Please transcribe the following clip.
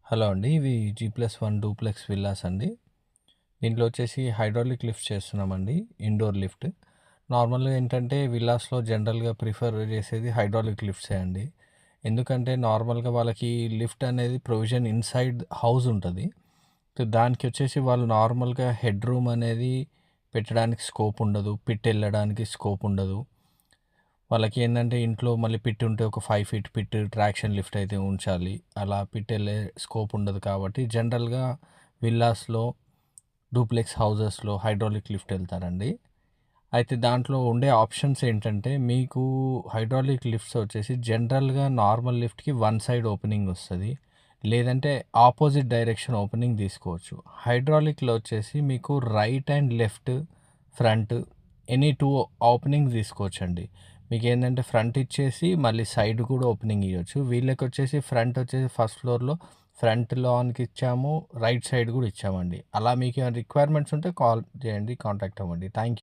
Hello అండి. ఇవి జీ+1 duplex villas అండి. దీంట్లో వచ్చేసి హైడ్రాలిక్ లిఫ్ట్ చేస్తున్నామండి. Indoor lift. నార్మల్‌గా ఏంటంటే విల్లాస్‌లో జనరల్‌గా ప్రిఫర్ చేసేది హైడ్రాలిక్ లిఫ్ట్సే అండి. ఎందుకంటే నార్మల్‌గా వాళ్ళకి లిఫ్ట్ అనేది ప్రొవిజన్ ఇన్‌సైడ్ హౌస్ ఉంటది. దానికి వచ్చేసి వాళ్ళు నార్మల్‌గా హెడ్ రూమ్ అనేది పెట్టడానికి స్కోప్ ఉండదు. పిట్ ఎళ్ళడానికి స్కోప్ ఉండదు. వాళ్ళకేందంటే ఇంట్లో మళ్ళీ పిట్ ఉంటే ఒక 5 ఫీట్ పిట్ ట్రాక్షన్ లిఫ్ట్ అయితే ఉంచాలి. అలా పిట్ ఎళ్ళే స్కోప్ ఉండదు కాబట్టి జనరల్‌గా విల్లాస్‌లో, డూప్లెక్స్ హౌసెస్‌లో హైడ్రాలిక్ లిఫ్ట్ ఎళ్తారండి. అయితే దాంట్లో ఉండే ఆప్షన్స్ ఏంటంటే మీకు హైడ్రాలిక్ లిఫ్ట్స్ వచ్చేసి జనరల్‌గా నార్మల్ లిఫ్ట్‌కి వన్ సైడ్ ఓపెనింగ్ వస్తది. లేదంటే ఆపోజిట్ డైరెక్షన్ ఓపెనింగ్ తీసుకోవచ్చు. హైడ్రాలిక్‌లో వచ్చేసి మీకు right and left, front any 2 openings తీసుకోవచ్చండి. మీకేందంటే ఫ్రంట్ ఇచ్చేసి మళ్ళీ సైడ్ కూడా ఓపెనింగ్ ఇయ్యొచ్చు. వీళ్ళకొచ్చేసి ఫ్రంట్ వచ్చేసి ఫస్ట్ ఫ్లోర్‌లో ఫ్రంట్ లాన్‌కి ఇచ్చాము. రైట్ సైడ్ కూడా ఇచ్చామండి. అలా మీకేమైనా రిక్వైర్మెంట్స్ ఉంటే కాల్ చేయండి. కాంటాక్ట్ అవ్వండి. Thank you.